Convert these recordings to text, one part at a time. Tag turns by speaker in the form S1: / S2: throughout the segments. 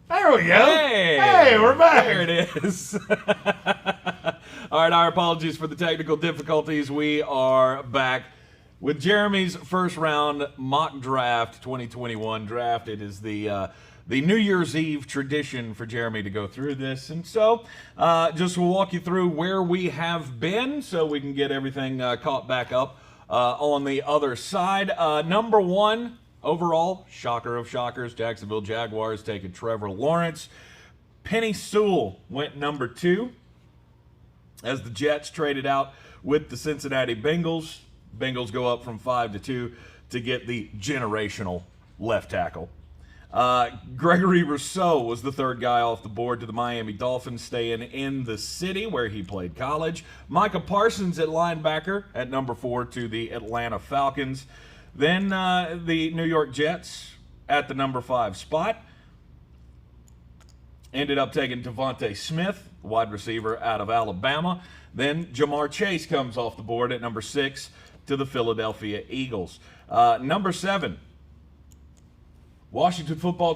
S1: There we go.
S2: Hey!
S1: Hey, we're back.
S2: There it is. All right, our apologies for the technical difficulties. We are back with Jeremy's first round mock draft 2021 draft. It is the New Year's Eve tradition for Jeremy to go through this. And so just we'll walk you through where we have been so we can get everything caught back up on the other side. Number one, overall, shocker of shockers, Jacksonville Jaguars taking Trevor Lawrence. Penny Sewell went number 2 as the Jets traded out with the Cincinnati Bengals. Bengals go up from 5 to 2 to get the generational left tackle. Gregory Rousseau was the third guy off the board to the Miami Dolphins, staying in the city where he played college. Micah Parsons at linebacker at number 4 to the Atlanta Falcons. Then the New York Jets at the number 5 spot ended up taking Devontae Smith, wide receiver out of Alabama. Then Jamar Chase comes off the board at number 6 to the Philadelphia Eagles. Number 7, Washington football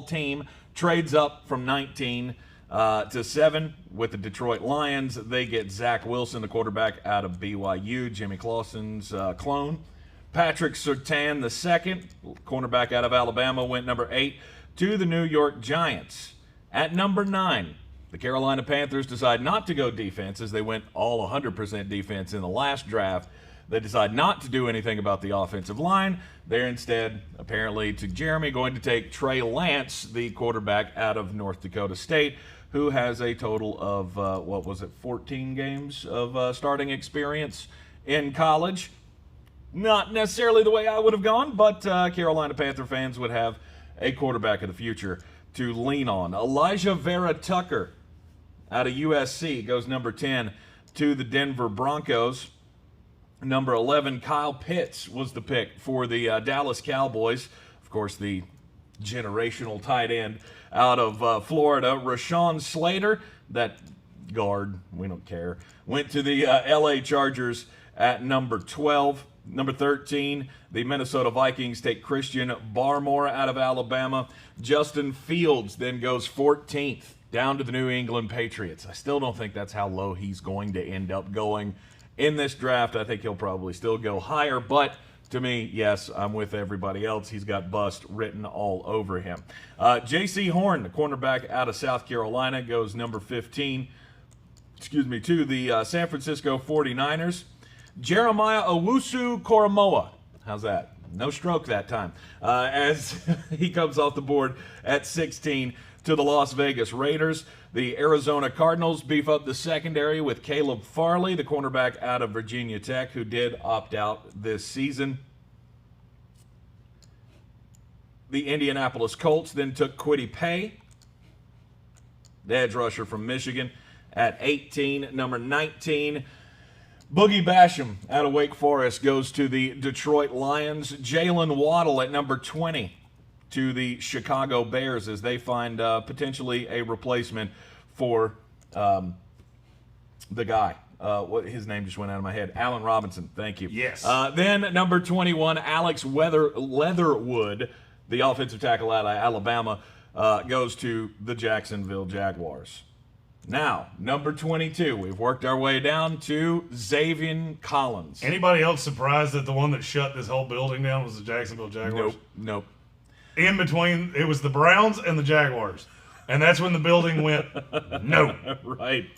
S2: team trades up from 19 to 7 with the Detroit Lions. They get Zach Wilson, the quarterback out of BYU, Jimmy Clausen's clone. Patrick Surtain II, cornerback out of Alabama, went number 8 to the New York Giants. At number 9, the Carolina Panthers decide not to go defense as they went all 100% defense in the last draft. They decide not to do anything about the offensive line. They're instead, apparently to Jeremy, going to take Trey Lance, the quarterback out of North Dakota State, who has a total of, 14 games of starting experience in college. Not necessarily the way I would have gone, but Carolina Panther fans would have a quarterback of the future to lean on. Elijah Vera Tucker out of USC goes number 10 to the Denver Broncos. Number 11, Kyle Pitts was the pick for the Dallas Cowboys. Of course, the generational tight end out of Florida. Rashawn Slater, that guard, we don't care, went to the LA Chargers at number 12. Number 13, the Minnesota Vikings take Christian Barmore out of Alabama. Justin Fields then goes 14th down to the New England Patriots. I still don't think that's how low he's going to end up going in this draft. I think he'll probably still go higher, but to me, yes, I'm with everybody else. He's got bust written all over him. J.C. Horn, the cornerback out of South Carolina, goes number 15, to the San Francisco 49ers. Jeremiah Owusu-Koramoah, how's that? No stroke that time, as he comes off the board at 16 to the Las Vegas Raiders. The Arizona Cardinals beef up the secondary with Caleb Farley, the cornerback out of Virginia Tech, who did opt out this season. The Indianapolis Colts then took Kwity Paye, the edge rusher from Michigan, at 18. Number 19, Boogie Basham out of Wake Forest goes to the Detroit Lions. Jalen Waddle at number 20 to the Chicago Bears as they find potentially a replacement for the guy. His name just went out of my head. Allen Robinson, thank you.
S1: Yes.
S2: Then number 21, Alex Leatherwood, the offensive tackle out of Alabama, goes to the Jacksonville Jaguars. Now, number 22, we've worked our way down to Xavier Collins.
S1: Anybody else surprised that the one that shut this whole building down was the Jacksonville Jaguars?
S2: Nope.
S1: In between, it was the Browns and the Jaguars. And that's when the building went, no.
S2: Right.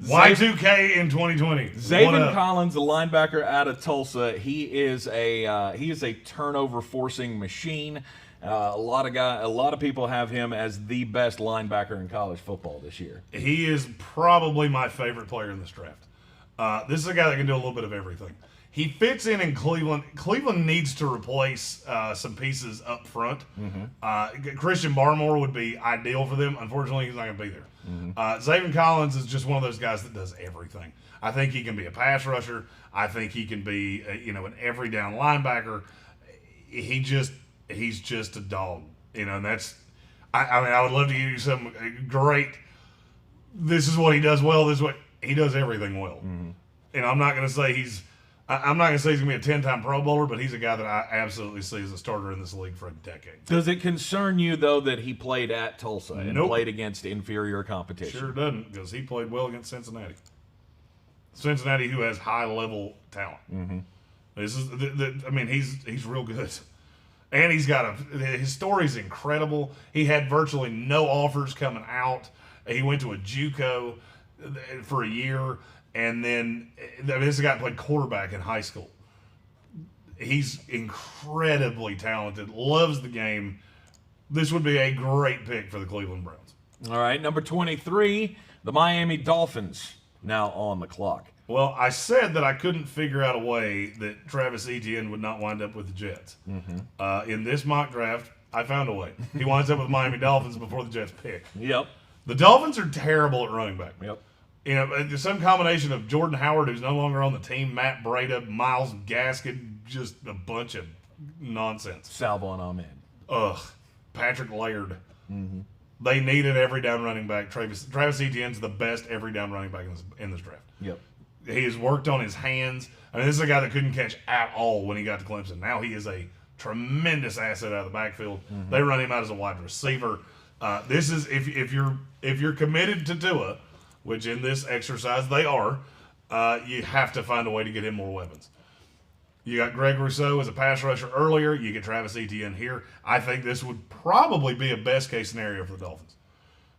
S1: Y2K in 2020.
S2: Xavier Collins, the linebacker out of Tulsa, he is a turnover forcing machine. A lot of people have him as the best linebacker in college football this year.
S1: He is probably my favorite player in this draft. This is a guy that can do a little bit of everything. He fits in Cleveland. Cleveland needs to replace some pieces up front. Mm-hmm. Christian Barmore would be ideal for them. Unfortunately, he's not going to be there. Mm-hmm. Xavier Collins is just one of those guys that does everything. I think he can be a pass rusher. I think he can be an every down linebacker. He's just a dog. And that's I would love to give you some great. This is what he does well. This is what he does everything well. Mm-hmm. And I'm not going to say he's I'm not going to say he's going to be a 10-time Pro Bowler, but he's a guy that I absolutely see as a starter in this league for a decade.
S2: Does it concern you, though, that he played at Tulsa and
S1: Nope.
S2: played against inferior competition?
S1: Sure doesn't, because he played well against Cincinnati. Cincinnati, who has high-level talent. Mm-hmm. This is, I mean, he's real good. And he's got his story's incredible. He had virtually no offers coming out. He went to a JUCO for a year, and then this is a guy that played quarterback in high school. He's incredibly talented, loves the game. This would be a great pick for the Cleveland Browns.
S2: All right, number 23, the Miami Dolphins, now on the clock.
S1: Well, I said that I couldn't figure out a way that Travis Etienne would not wind up with the Jets. Mm-hmm. In this mock draft, I found a way. He winds up with Miami Dolphins before the Jets pick.
S2: Yep.
S1: The Dolphins are terrible at running back.
S2: Yep.
S1: You know, there's some combination of Jordan Howard, who's no longer on the team, Matt Breida, Myles Gaskin, just a bunch of nonsense.
S2: Salvon Ahmed.
S1: Ugh. Patrick Laird. Mm-hmm. They needed every down running back. Travis Etienne's the best every down running back in this draft.
S2: Yep.
S1: He has worked on his hands. I mean, this is a guy that couldn't catch at all when he got to Clemson. Now he is a tremendous asset out of the backfield. Mm-hmm. They run him out as a wide receiver. This is if you're committed to Tua, which in this exercise they are, you have to find a way to get him more weapons. You got Greg Rousseau as a pass rusher earlier. You get Travis Etienne here. I think this would probably be a best case scenario for the Dolphins.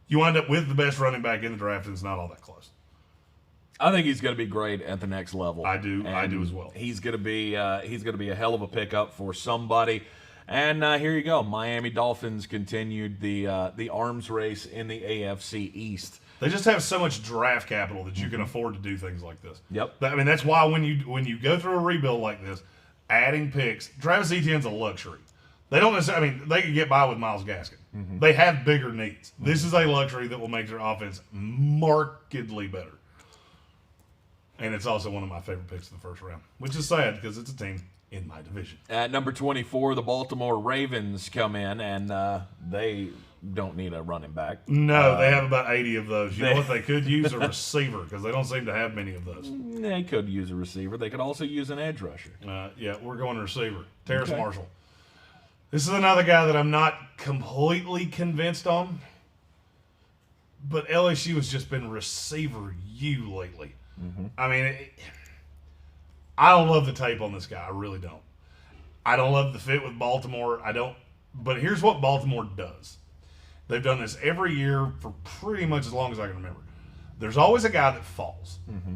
S1: You wind up with the best running back in the draft, and it's not all that close.
S2: I think he's going to be great at the next level.
S1: I do as well.
S2: He's going to be a hell of a pickup for somebody. And here you go. Miami Dolphins continued the arms race in the AFC East.
S1: They just have so much draft capital that you can afford to do things like this.
S2: Yep.
S1: I mean, that's why when you go through a rebuild like this, adding picks, Travis Etienne's a luxury. They don't necessarily. I mean, they could get by with Myles Gaskin. Mm-hmm. They have bigger needs. Mm-hmm. This is a luxury that will make their offense markedly better. And it's also one of my favorite picks in the first round, which is sad because it's a team in my division.
S2: At number 24, the Baltimore Ravens come in, and they don't need a running back.
S1: No, they have about 80 of those. You know what? They could use a receiver because they don't seem to have many of those.
S2: They could use a receiver. They could also use an edge rusher.
S1: Yeah, we're going receiver. Terrace Marshall. This is another guy that I'm not completely convinced on, but LSU has just been receiver U lately. Mm-hmm. I mean, I don't love the tape on this guy. I really don't. I don't love the fit with Baltimore. I don't. But here's what Baltimore does. They've done this every year for pretty much as long as I can remember. There's always a guy that falls, mm-hmm.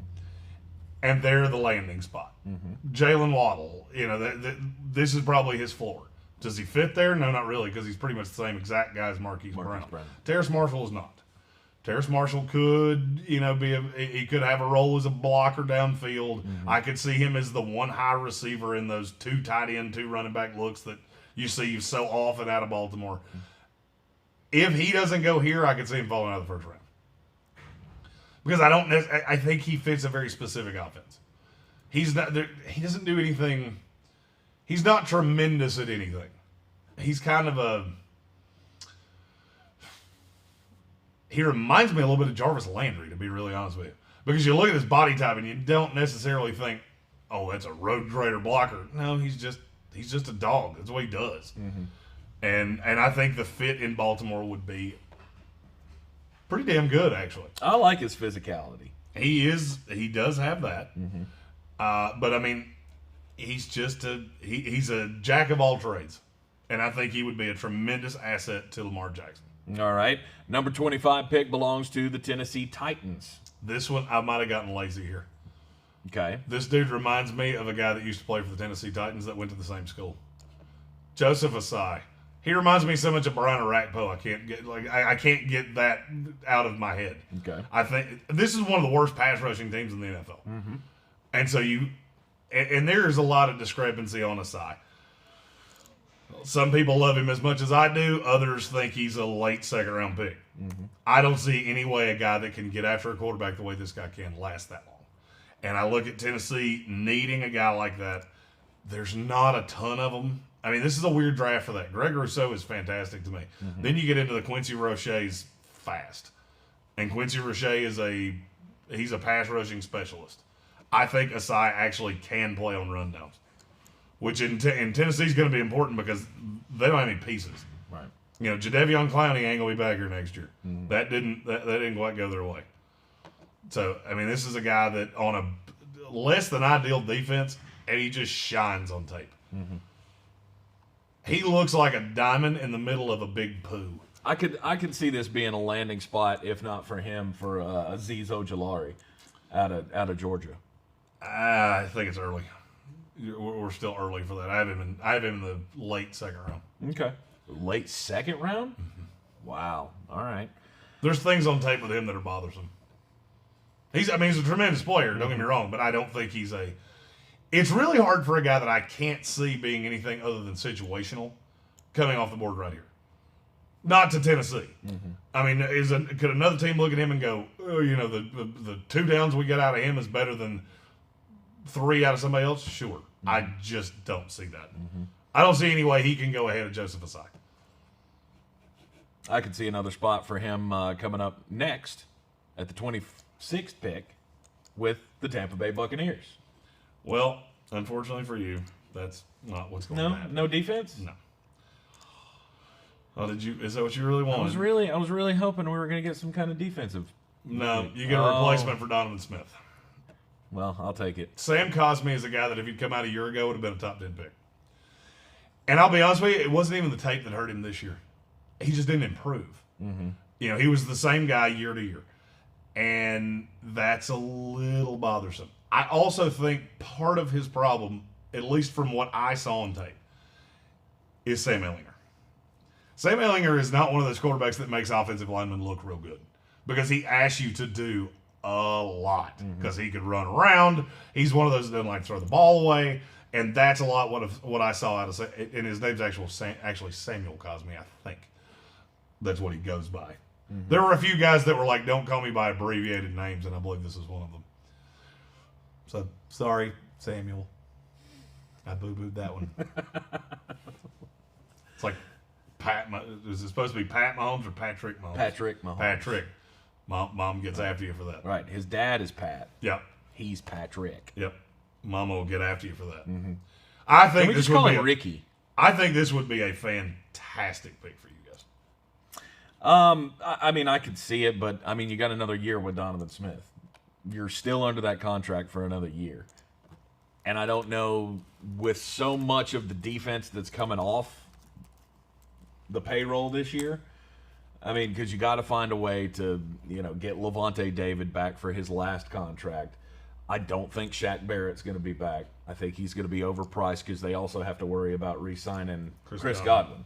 S1: and they're the landing spot. Mm-hmm. Jalen Waddle, you know, this is probably his floor. Does he fit there? No, not really, because he's pretty much the same exact guy as Marquise Brown. Terrace Marshall is not. Terrace Marshall could, you know, he could have a role as a blocker downfield. Mm-hmm. I could see him as the one high receiver in those two tight end, two running back looks that you see so often out of Baltimore. Mm-hmm. If he doesn't go here, I could see him falling out of the first round. Because I think he fits a very specific offense. He doesn't do anything. He's not tremendous at anything. He's kind of he reminds me a little bit of Jarvis Landry, to be really honest with you. Because you look at his body type and you don't necessarily think, oh, that's a road grader blocker. No, he's just a dog. That's what he does. Mm-hmm. And I think the fit in Baltimore would be pretty damn good, actually.
S2: I like his physicality.
S1: He does have that. Mm-hmm. But I mean, he's a jack of all trades. And I think he would be a tremendous asset to Lamar Jackson.
S2: All right. Number 25 pick belongs to the Tennessee Titans.
S1: This one, I might have gotten lazy here.
S2: Okay.
S1: This dude reminds me of a guy that used to play for the Tennessee Titans that went to the same school. Joseph Asai. He reminds me so much of Brian Arakpo. I can't get that out of my head.
S2: Okay.
S1: I think this is one of the worst pass rushing teams in the NFL. Mm-hmm. And so and there's a lot of discrepancy on Asai. Some people love him as much as I do. Others think he's a late second round pick. Mm-hmm. I don't see any way a guy that can get after a quarterback the way this guy can last that long. And I look at Tennessee needing a guy like that. There's not a ton of them. I mean, this is a weird draft for that. Greg Rousseau is fantastic to me. Mm-hmm. Then you get into the Quincy Roche's fast. And Quincy Roche he's a pass rushing specialist. I think Asai actually can play on rundowns, which in Tennessee is going to be important because they don't have any pieces.
S2: Right.
S1: Jadeveon Clowney ain't going to be back here next year. That didn't quite go their way. So, I mean, this is a guy that on a less than ideal defense, and he just shines on tape. He looks like a diamond in the middle of a big poo.
S2: I could see this being a landing spot, if not for him, for Azeez Ojulari out of Georgia.
S1: I think it's early. We're still early for that. I have him in the late second round.
S2: Okay. Late second round? Wow. All right.
S1: There's things on tape with him that are bothersome. He's a tremendous player, don't get me wrong, but I don't think he's a... It's really hard for a guy that I can't see being anything other than situational coming off the board right here. Not to Tennessee. I mean, could another team look at him and go, oh, the 2 downs we get out of him is better than 3 out of somebody else? Sure. I just don't see that. I don't see any way he can go ahead of Joseph Asai.
S2: I could see another spot for him coming up next at the 26th pick with the Tampa Bay Buccaneers.
S1: Well, unfortunately for you, that's not what's going to happen.
S2: No defense?
S1: No. Oh, is that what you really wanted?
S2: I was really hoping we were going to get some kind of defensive.
S1: No, you get a replacement for Donovan Smith.
S2: Well, I'll take it.
S1: Sam Cosmi is a guy that if he'd come out a year ago would have been a top 10 pick. And I'll be honest with you, it wasn't even the tape that hurt him this year. He just didn't improve. He was the same guy year to year. And that's a little bothersome. I also think part of his problem, at least from what I saw on tape, is Sam Ehlinger. Sam Ehlinger is not one of those quarterbacks that makes offensive linemen look real good because he asks you to do a lot because he could run around. He's one of those that doesn't like to throw the ball away, and that's a lot what I saw out of. And his name's actually Samuel Cosmi, I think. That's what he goes by. There were a few guys that were like, "Don't call me by abbreviated names," and I believe this is one of them. So sorry, Samuel. I boo-booed that one. It's like is it supposed to be Pat Mahomes or Patrick Mahomes?
S2: Patrick Mahomes.
S1: Patrick. Mom gets after you for that.
S2: Right. His dad is Pat.
S1: Yep.
S2: He's Patrick.
S1: Yep. Mama will get after you for that. I think
S2: Can we
S1: this
S2: just call
S1: would
S2: him
S1: be
S2: Ricky?
S1: I think this would be a fantastic pick for you guys.
S2: I mean, I could see it, but I mean, you got another year with Donovan Smith. You're still under that contract for another year. And I don't know, with so much of the defense that's coming off the payroll this year, I mean, because you got to find a way to, get Levante David back for his last contract. I don't think Shaq Barrett's going to be back. I think he's going to be overpriced because they also have to worry about re-signing Chris Godwin.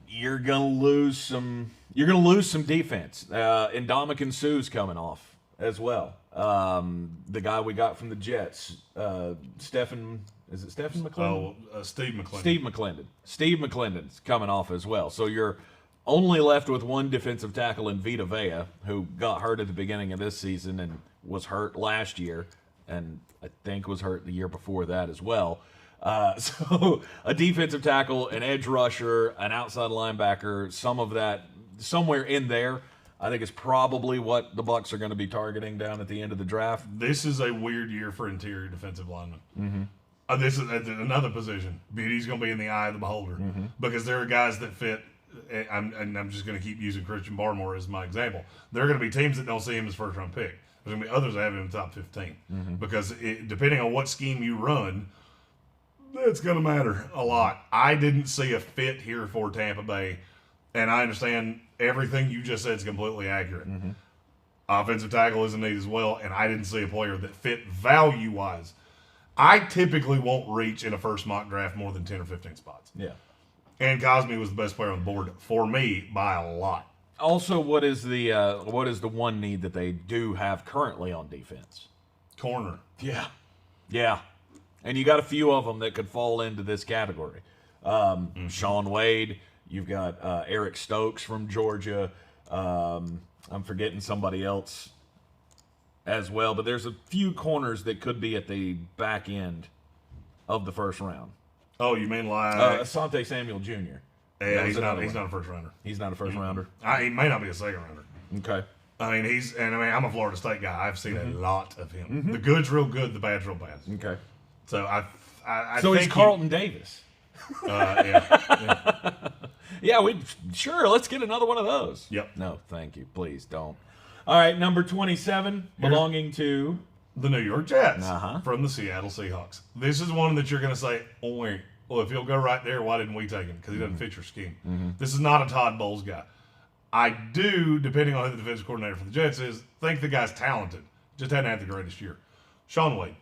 S2: You're going to lose some. You're going to lose some defense. Ndamukong Suh's coming off as well. The guy we got from the Jets, Stephen McClendon?
S1: Steve McClendon.
S2: Steve McClendon's coming off as well. So you're only left with one defensive tackle in Vita Vea, who got hurt at the beginning of this season and was hurt last year, and I think was hurt the year before that as well. So a defensive tackle, an edge rusher, an outside linebacker, some of that somewhere in there, I think is probably what the Bucs are going to be targeting down at the end of the draft.
S1: This is a weird year for interior defensive linemen. This is another position. Beauty's going to be in the eye of the beholder because there are guys that fit. And I'm just going to keep using Christian Barmore as my example. There are going to be teams that don't see him as first-round pick. There's going to be others that have him in the top 15 because depending on what scheme you run, that's going to matter a lot. I didn't see a fit here for Tampa Bay, and I understand everything you just said is completely accurate. Offensive tackle is a need as well, and I didn't see a player that fit value-wise. I typically won't reach in a first mock draft more than 10 or 15 spots.
S2: Yeah.
S1: And Cosmi was the best player on the board for me by a lot.
S2: Also, what is the one need that they do have currently on defense?
S1: Corner.
S2: Yeah. And you got a few of them that could fall into this category. Shaun Wade. You've got Eric Stokes from Georgia. I'm forgetting somebody else as well. But there's a few corners that could be at the back end of the first round.
S1: Oh, you mean like
S2: Asante Samuel Jr.
S1: Yeah, he's not a first rounder.
S2: He's not a first rounder.
S1: He may not be a second rounder.
S2: Okay.
S1: I mean, I'm a Florida State guy. I've seen a lot of him. The good's real good, the bad's real bad.
S2: Okay.
S1: So I
S2: So
S1: think
S2: he's Carlton Davis.
S1: Yeah.
S2: Yeah, let's get another one of those.
S1: Yep.
S2: No, thank you. Please don't. All right, number 27, belonging to
S1: The New York Jets
S2: Uh-huh.
S1: from the Seattle Seahawks. This is one that you're going to say, oh, wait. Well, if he'll go right there, why didn't we take him? Because he doesn't fit your scheme. This is not a Todd Bowles guy. I do, depending on who the defensive coordinator for the Jets is, think the guy's talented. Just hadn't had the greatest year. Sean Wade.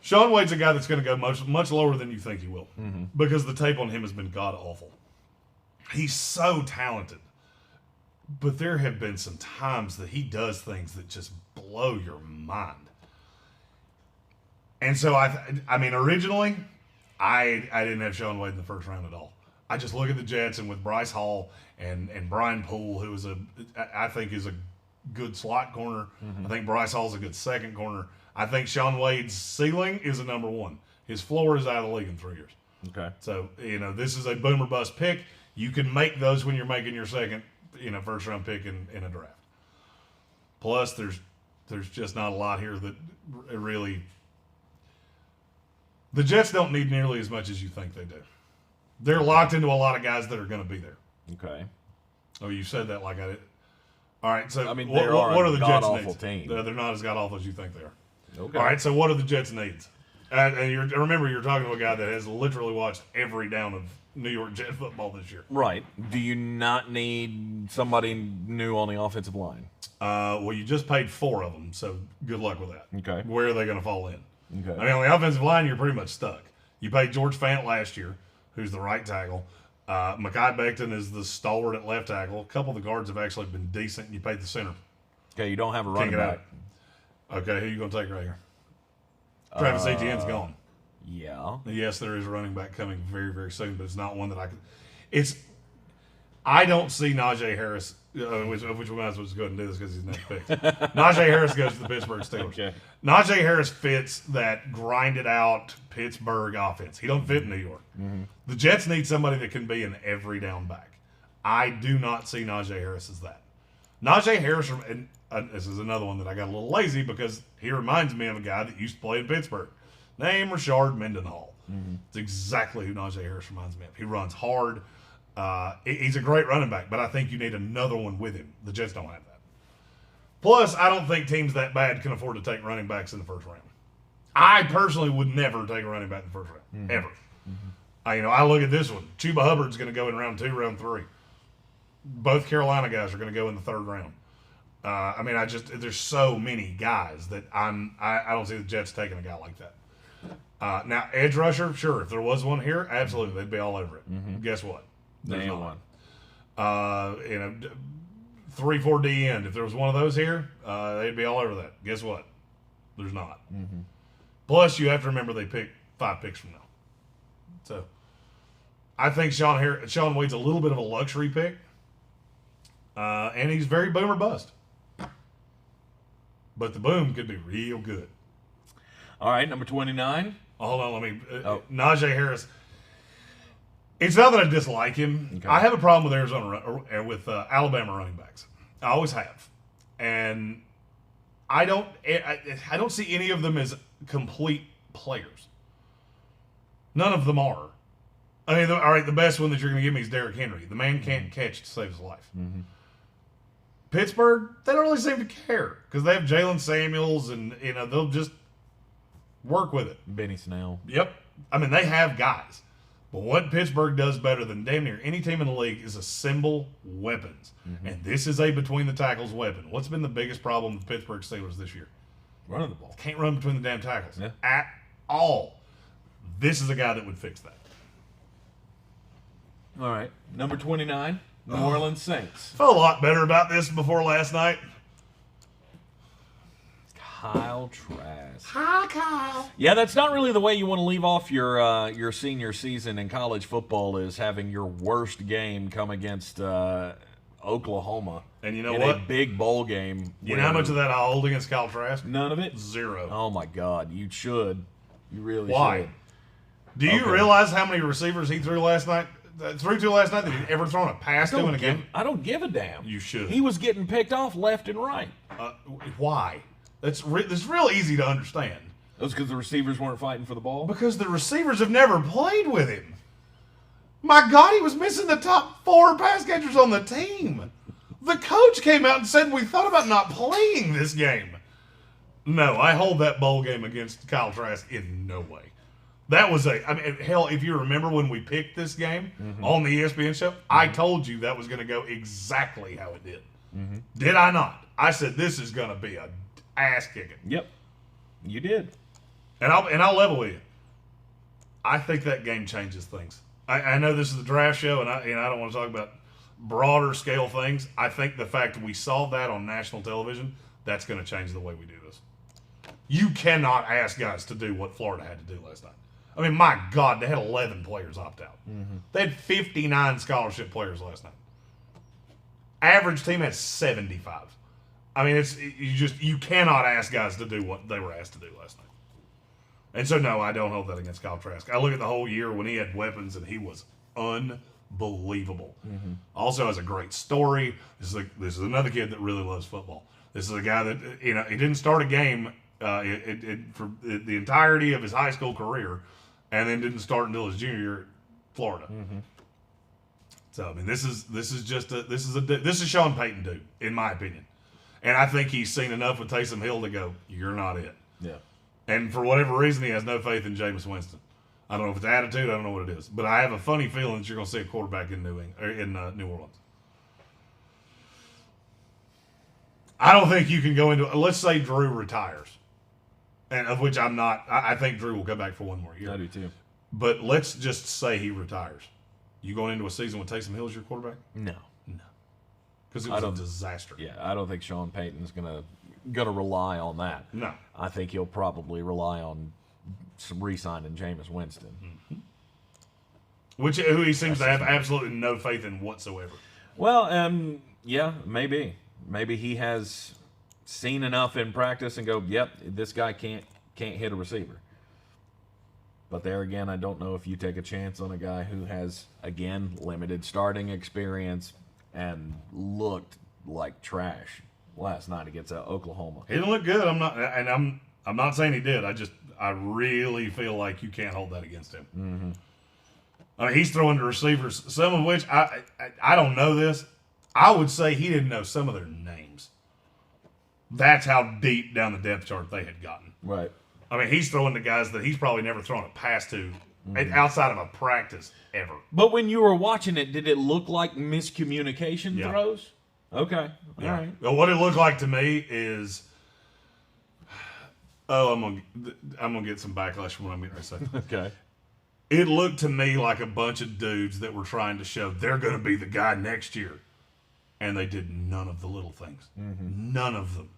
S1: Sean Wade's a guy that's going to go much lower than you think he will because the tape on him has been god-awful. He's so talented. But there have been some times that he does things that just blow your mind. And so, I mean, originally, I didn't have Sean Wade in the first round at all. I just look at the Jets, and with Bryce Hall and Brian Poole, who I think is a good slot corner. I think Bryce Hall's a good second corner. I think Sean Wade's ceiling is a number one. His floor is out of the league in 3 years.
S2: Okay.
S1: So, this is a boomer bust pick. You can make those when you're making your second, first round pick in a draft. Plus, there's just not a lot here that really. The Jets don't need nearly as much as you think they do. They're locked into a lot of guys that are going to be there.
S2: Okay.
S1: Oh, you said that like I did. All right, so
S2: I mean,
S1: what are the Jets'
S2: god-awful
S1: needs?
S2: team.
S1: They're not as god-awful as you think they are.
S2: Okay.
S1: All right, so what are the Jets' needs? And remember, you're talking to a guy that has literally watched every down of New York Jet football this year.
S2: Right. Do you not need somebody new on the offensive line?
S1: Well, you just paid 4 of them, so good luck with that.
S2: Okay.
S1: Where are they going to fall in?
S2: Okay.
S1: I mean, on the offensive line, you're pretty much stuck. You paid George Fant last year, who's the right tackle. Mekhi Becton is the stalwart at left tackle. A couple of the guards have actually been decent. You paid the center.
S2: Okay, you don't have a running
S1: get
S2: back.
S1: Okay, who are you going to take right here? Travis Etienne's gone.
S2: Yeah.
S1: Yes, there is a running back coming very, very soon, but it's not one that I could. I don't see Najee Harris, which we might as well just go ahead and do this because he's next pick. Najee Harris goes to the Pittsburgh Steelers.
S2: Okay.
S1: Najee Harris fits that grinded out Pittsburgh offense. He don't fit in New York. The Jets need somebody that can be an every down back. I do not see Najee Harris as that. Najee Harris, and this is another one that I got a little lazy because he reminds me of a guy that used to play in Pittsburgh. Name Rashard Mendenhall. It's exactly who Najee Harris reminds me of. He runs hard. He's a great running back, but I think you need another one with him. The Jets don't have that. Plus, I don't think teams that bad can afford to take running backs in the first round. I personally would never take a running back in the first round, ever. I look at this one. Chuba Hubbard's going to go in round 2, round 3. Both Carolina guys are going to go in the 3rd round. There's so many guys that I don't see the Jets taking a guy like that. Now, edge rusher, sure. If there was one here, absolutely, they'd be all over it. Guess what? There's
S2: Name
S1: not.
S2: one.
S1: 3-4 D end. If there was one of those here, they'd be all over that. Guess what? There's not. Plus, you have to remember they picked 5 picks from now. So, I think Sean Wade's a little bit of a luxury pick, and he's very boom or bust. But the boom could be real good.
S2: All right, number 29.
S1: Hold on, Najee Harris. It's not that I dislike him.
S2: Okay.
S1: I have a problem with Alabama running backs. I always have, and I don't see any of them as complete players. None of them are. I mean, all right, the best one that you're going to give me is Derrick Henry. The man can't catch to save his life. Pittsburgh, they don't really seem to care because they have Jalen Samuels, and they'll just work with it.
S2: Benny Snell.
S1: Yep. I mean, they have guys. But what Pittsburgh does better than damn near any team in the league is assemble weapons. And this is a between the tackles weapon. What's been the biggest problem with the Pittsburgh Steelers this year?
S2: Running the ball.
S1: Can't run between the damn tackles.
S2: Yeah.
S1: At all. This is a guy that would fix that.
S2: All right. Number 29, New Orleans Saints.
S1: Felt a lot better about this before last night.
S2: Kyle Trask.
S1: Hi, Kyle.
S2: Yeah, that's not really the way you want to leave off your senior season in college football, is having your worst game come against Oklahoma.
S1: And you know
S2: in
S1: what?
S2: a big bowl game.
S1: You know how much of that I hold against Kyle Trask?
S2: None of it?
S1: 0.
S2: Oh, my God. You should. You really
S1: Why?
S2: should.
S1: Do you
S2: Okay.
S1: realize how many receivers he threw last night 3-2 last night that he'd ever thrown a pass to in a game?
S2: I don't give a damn.
S1: You should.
S2: He was getting picked off left and right.
S1: Why? That's real easy to understand.
S2: That was because the receivers weren't fighting for the ball?
S1: Because the receivers have never played with him. My God, he was missing the top 4 pass catchers on the team. The coach came out and said we thought about not playing this game. No, I hold that bowl game against Kyle Trask in no way. That was hell, if you remember when we picked this game on the ESPN show, I told you that was going to go exactly how it did. Did I not? I said this is going to be a ass kicking.
S2: Yep, you did.
S1: And I'll level with you. I think that game changes things. I know this is the draft show, and I don't want to talk about broader scale things. I think the fact that we saw that on national television, that's going to change the way we do this. You cannot ask guys to do what Florida had to do last night. I mean, my God, they had 11 players opt out. They had 59 scholarship players last night. Average team had 75. I mean, you cannot ask guys to do what they were asked to do last night. And so, no, I don't hold that against Kyle Trask. I look at the whole year when he had weapons, and he was unbelievable. Also has a great story. This is another kid that really loves football. This is a guy that, he didn't start a game for the entirety of his high school career, and then didn't start until his junior year at Florida. So I mean, this is Sean Payton dude, in my opinion, and I think he's seen enough with Taysom Hill to go, you're not it.
S2: Yeah.
S1: And for whatever reason, he has no faith in Jameis Winston. I don't know if it's attitude, I don't know what it is, but I have a funny feeling that you're going to see a quarterback in New Orleans. I don't think you can go into. Let's say Drew retires, and of which I'm not. I think Drew will come back for one more year.
S2: I do too.
S1: But let's just say he retires. You going into a season with Taysom Hill as your quarterback?
S2: No.
S1: Because it was a disaster.
S2: Yeah, I don't think Sean Payton's gonna rely on that.
S1: No.
S2: I think he'll probably rely on some re-signing Jameis Winston.
S1: Who he seems to have absolutely no faith in whatsoever.
S2: Well, yeah, maybe. Maybe he has seen enough in practice and go, yep, this guy can't hit a receiver. But there again, I don't know if you take a chance on a guy who has, again, limited starting experience and looked like trash last night against Oklahoma.
S1: He didn't look good. I'm not saying he did. I really feel like you can't hold that against him. I mean, he's throwing to receivers, some of which I don't know this. I would say he didn't know some of their names. That's how deep down the depth chart they had gotten.
S2: Right.
S1: I mean, he's throwing to guys that he's probably never thrown a pass to outside of a practice ever.
S2: But when you were watching it, did it look like miscommunication throws? Okay. All right.
S1: Well, what it looked like to me is, I'm gonna get some backlash from what I'm getting ready to say.
S2: Okay.
S1: It looked to me like a bunch of dudes that were trying to show they're going to be the guy next year. And they did none of the little things. None of them.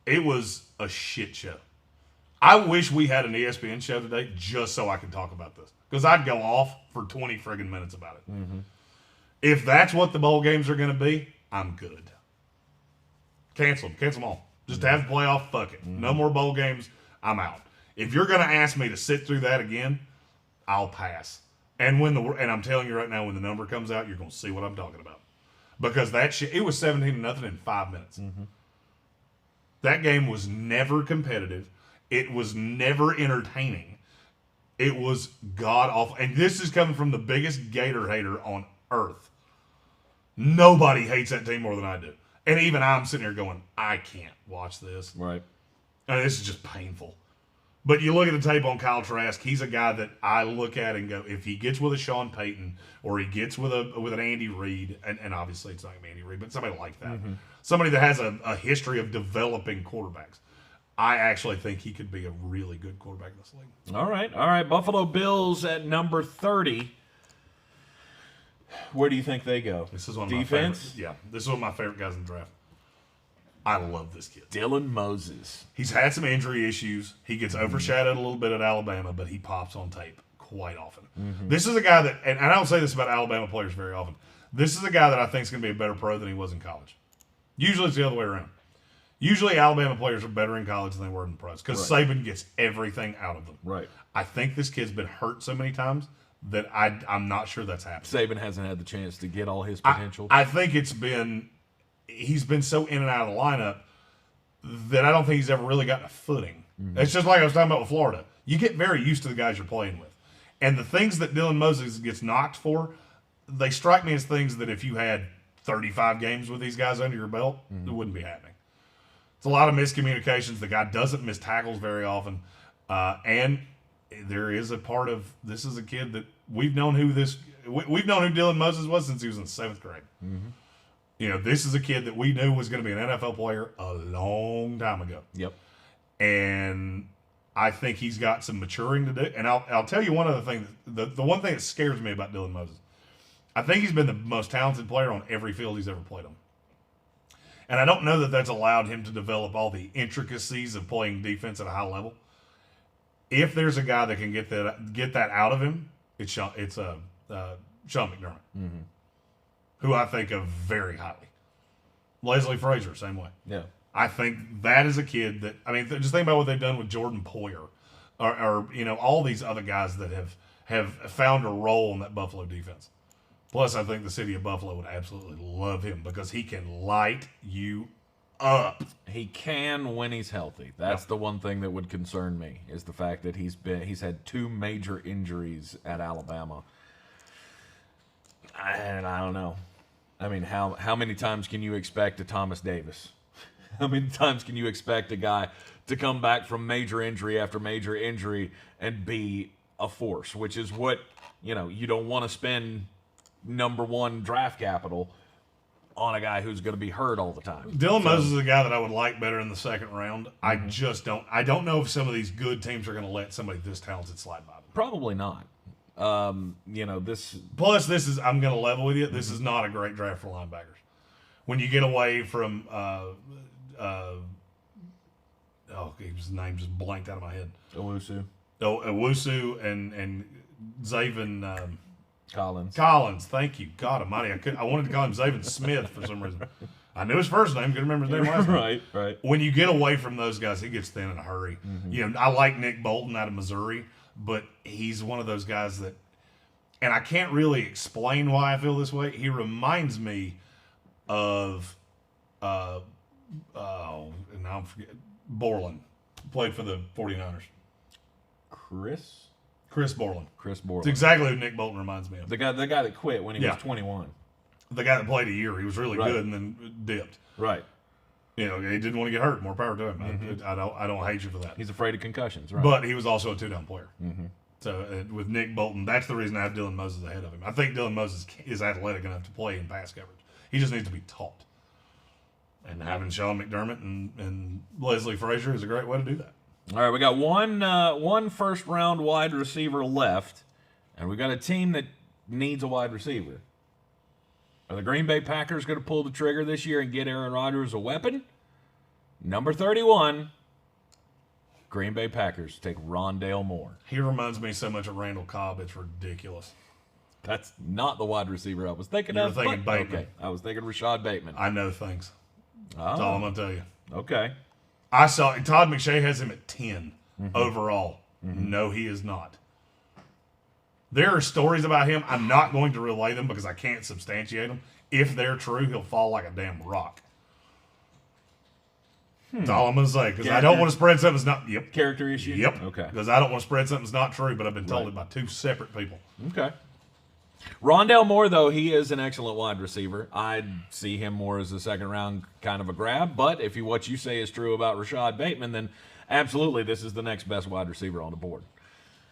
S1: It was a shit show. I wish we had an ESPN show today just so I could talk about this. Because I'd go off for 20 friggin' minutes about it. If that's what the bowl games are going to be, I'm good. Cancel them. Cancel them all. Just have the playoff, fuck it. No more bowl games, I'm out. If you're going to ask me to sit through that again, I'll pass. And and I'm telling you right now, when the number comes out, you're going to see what I'm talking about. Because that shit, it was 17-0 in 5 minutes. That game was never competitive. It was never entertaining. It was god awful. And this is coming from the biggest Gator hater on earth. Nobody hates that team more than I do. And even I'm sitting here going, I can't watch this.
S2: Right.
S1: And this is just painful. But you look at the tape on Kyle Trask, he's a guy that I look at and go, if he gets with a Sean Payton or he gets with an Andy Reid, and obviously it's not going to be Andy Reid, but somebody like that, somebody that has a history of developing quarterbacks, I actually think he could be a really good quarterback in this league.
S2: All right. Buffalo Bills at number 30. Where do you think they go?
S1: This is one of
S2: defense?
S1: my favorite. Yeah, this is one of my favorite guys in the draft. I love this kid.
S2: Dylan Moses.
S1: He's had some injury issues. He gets overshadowed a little bit at Alabama, but he pops on tape quite often. This is a guy that, and I don't say this about Alabama players very often, this is a guy that I think is going to be a better pro than he was in college. Usually it's the other way around. Usually Alabama players are better in college than they were in pros because Saban gets everything out of them.
S2: Right.
S1: I think this kid's been hurt so many times that I'm not sure that's happening.
S2: Saban hasn't had the chance to get all his potential.
S1: I think he's been so in and out of the lineup that I don't think he's ever really gotten a footing. It's just like I was talking about with Florida. You get very used to the guys you're playing with. And the things that Dylan Moses gets knocked for, they strike me as things that if you had 35 games with these guys under your belt, it wouldn't be happening. It's a lot of miscommunications. The guy doesn't miss tackles very often. And there is a part of this is a kid that we've known who Dylan Moses was since he was in 7th grade. You know, this is a kid that we knew was going to be an NFL player a long time ago.
S2: Yep.
S1: And I think he's got some maturing to do. And I'll tell you one other thing. The one thing that scares me about Dylan Moses, I think he's been the most talented player on every field he's ever played on. And I don't know that that's allowed him to develop all the intricacies of playing defense at a high level. If there's a guy that can get that out of him, it's Sean McDermott, who I think of very highly. Leslie Frazier, same way.
S2: Yeah.
S1: I think that is a kid that, I mean, just think about what they've done with Jordan Poyer or you know, all these other guys that have found a role in that Buffalo defense. Plus, I think the city of Buffalo would absolutely love him because he can light you up.
S2: He can when he's healthy. That's the one thing that would concern me is the fact that he's had 2 major injuries at Alabama. And I don't know. I mean, how many times can you expect a Thomas Davis? How many times can you expect a guy to come back from major injury after major injury and be a force, which is what, you know, you don't want to spend number 1 draft capital on a guy who's going to be hurt all the time.
S1: Dylan Moses is a guy that I would like better in the 2nd round. I just don't. I don't know if some of these good teams are going to let somebody this talented slide by them.
S2: Probably not. You know, this.
S1: Plus, this is. I'm going to level with you. This is not a great draft for linebackers. When you get away from, his name just blanked out of my head.
S2: Owusu.
S1: Owusu and Zaven.
S2: Collins,
S1: thank you. God almighty. I wanted to call him Zaven Smith for some reason. I knew his first name, couldn't remember his name last name.
S2: Right.
S1: When you get away from those guys, it gets thin in a hurry. You know, I like Nick Bolton out of Missouri, but he's one of those guys that, and I can't really explain why I feel this way. He reminds me of, now I'm forgetting, Borland, played for the 49ers. Chris Borland. It's exactly who Nick Bolton reminds me of.
S2: The guy that quit when he was 21.
S1: The guy that played a year. He was really good and then dipped.
S2: Right.
S1: You know, he didn't want to get hurt. More power to him. I don't hate you for that.
S2: He's afraid of concussions, right?
S1: But he was also a 2-down player. So with Nick Bolton, that's the reason I have Dylan Moses ahead of him. I think Dylan Moses is athletic enough to play in pass coverage. He just needs to be taught. And having Sean McDermott and Leslie Frazier is a great way to do that.
S2: All right, we got one first-round wide receiver left, and we got a team that needs a wide receiver. Are the Green Bay Packers going to pull the trigger this year and get Aaron Rodgers a weapon? Number 31, Green Bay Packers take Rondale Moore.
S1: He reminds me so much of Randall Cobb, it's ridiculous.
S2: That's not the wide receiver I was thinking
S1: You were
S2: of.
S1: thinking Bateman.
S2: Okay, I was thinking Rashad Bateman.
S1: I know things. That's all I'm going to tell you.
S2: Okay.
S1: I saw Todd McShay has him at 10 overall. No, he is not. There are stories about him. I'm not going to relay them because I can't substantiate them. If they're true, he'll fall like a damn rock. That's all I'm going to say because I don't want to spread something that's not. Yep.
S2: Character issue?
S1: Yep.
S2: Okay.
S1: Because I don't want to spread something that's not true, but I've been told it by 2 separate people.
S2: Okay. Rondale Moore, though, he is an excellent wide receiver. I'd see him more as a second-round kind of a grab. But if what you say is true about Rashad Bateman, then absolutely this is the next best wide receiver on the board.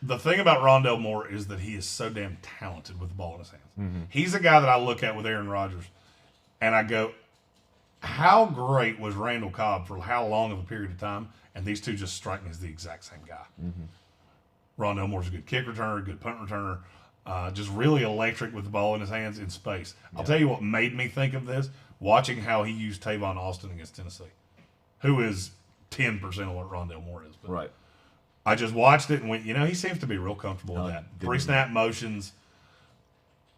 S1: The thing about Rondale Moore is that he is so damn talented with the ball in his hands. He's a guy that I look at with Aaron Rodgers, and I go, how great was Randall Cobb for how long of a period of time? And these two just strike me as the exact same guy. Rondale Moore's a good kick returner, a good punt returner. Just really electric with the ball in his hands in space. I'll tell you what made me think of this, watching how he used Tavon Austin against Tennessee, who is 10% of what Rondale Moore is. But
S2: right.
S1: I just watched it and went, he seems to be real comfortable with that. Pre-snap motions.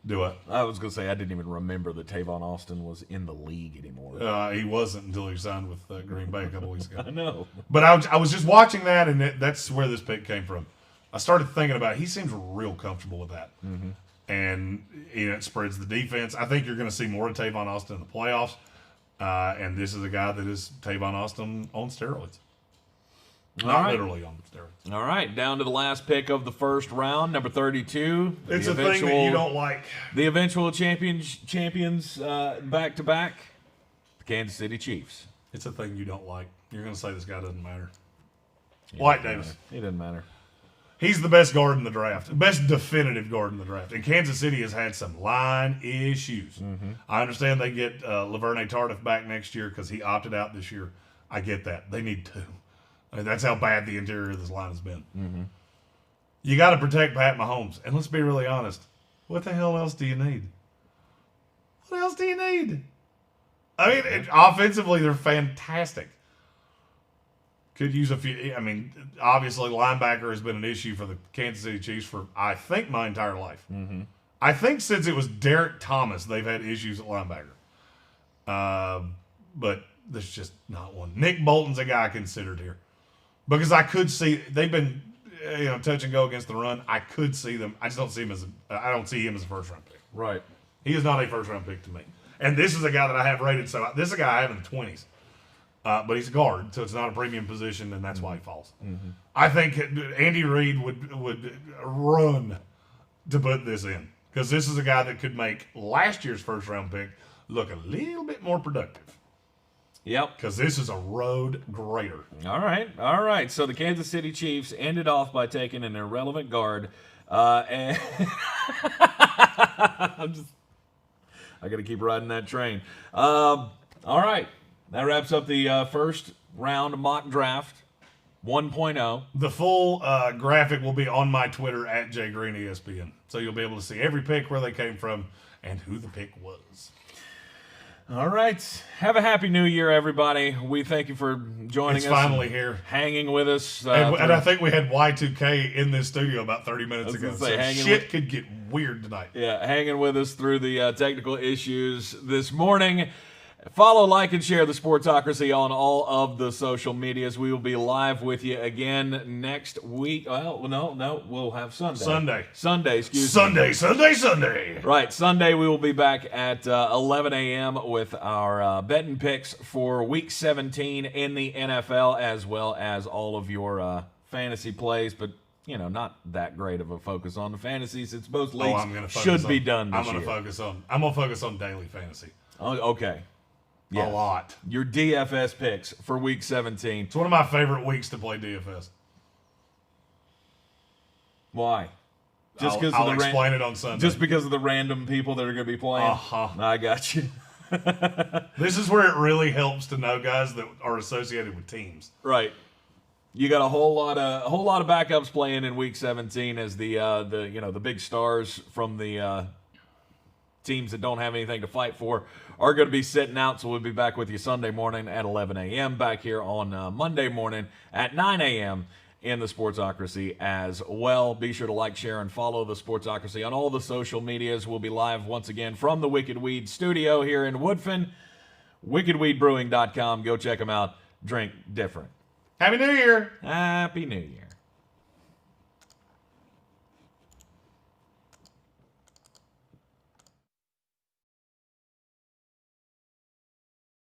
S1: Do it.
S2: I was going to say, I didn't even remember that Tavon Austin was in the league anymore.
S1: He wasn't until he signed with Green Bay a couple weeks ago.
S2: I know.
S1: But I was just watching that, and that's where this pick came from. I started thinking about it. He seems real comfortable with that. And it spreads the defense. I think you're going to see more of Tavon Austin in the playoffs. And this is a guy that is Tavon Austin on steroids. Not literally on steroids.
S2: All right, down to the last pick of the first round, number 32.
S1: It's a thing that you don't like.
S2: The eventual champions back-to-back, the Kansas City Chiefs.
S1: It's a thing you don't like. You're going to say this guy doesn't matter. White Davis.
S2: He doesn't matter.
S1: He's the best guard in the draft, the best definitive guard in the draft. And Kansas City has had some line issues. I understand they get Laverne Tardif back next year because he opted out this year. I get that. They need to. I mean, that's how bad the interior of this line has been. You got to protect Pat Mahomes. And let's be really honest. What the hell else do you need? What else do you need? I mean, offensively, they're fantastic. Could use a few. I mean, obviously, linebacker has been an issue for the Kansas City Chiefs for, I think, my entire life. I think since it was Derek Thomas, they've had issues at linebacker. But there's just not one. Nick Bolton's a guy I considered here. Because I could see, they've been, touch and go against the run. I could see them. I just don't see him as I don't see him as a first-round pick.
S2: Right.
S1: He is not a first-round pick to me. And this is a guy that I have rated. So this is a guy I have in the 20s. But he's a guard, so it's not a premium position, and that's why he falls. I think Andy Reid would run to put this in because this is a guy that could make last year's first-round pick look a little bit more productive.
S2: Yep.
S1: Because this is a road grader.
S2: All right. So the Kansas City Chiefs ended off by taking an irrelevant guard, and I got to keep riding that train. All right. That wraps up the first round mock draft 1.0.
S1: The full graphic will be on my Twitter at JGreenESPN. So you'll be able to see every pick, where they came from, and who the pick was.
S2: All right. Have a happy new year, everybody. We thank you for joining us.
S1: It's finally here.
S2: Hanging with us.
S1: And I think we had Y2K in this studio about 30 minutes ago.
S2: Say,
S1: so shit could get weird tonight.
S2: Yeah, hanging with us through the technical issues this morning. Follow, like, and share the Sportsocracy on all of the social medias. We will be live with you again next week. Well, no, we'll have Sunday. Sunday, excuse me.
S1: Sunday.
S2: Right, Sunday we will be back at 11 a.m. with our betting picks for Week 17 in the NFL, as well as all of your fantasy plays, but not that great of a focus on the fantasy since most leagues should be done this year.
S1: I'm going to focus on daily fantasy.
S2: Oh, okay.
S1: Yeah. A lot.
S2: Your DFS picks for Week 17.
S1: It's one of my favorite weeks to play DFS.
S2: Why?
S1: I'll explain it on Sunday.
S2: Just because of the random people that are going to be playing? I got you.
S1: This is where it really helps to know guys that are associated with teams.
S2: Right. You got a whole lot of backups playing in Week 17 as the big stars from the teams that don't have anything to fight for are going to be sitting out. So we'll be back with you Sunday morning at 11 a.m. back here on Monday morning at 9 a.m. in the Sportsocracy as well. Be sure to like, share, and follow the Sportsocracy on all the social medias. We'll be live once again from the Wicked Weed studio here in Woodfin. WickedWeedBrewing.com. Go check them out. Drink different.
S1: Happy New Year.
S2: Happy New Year.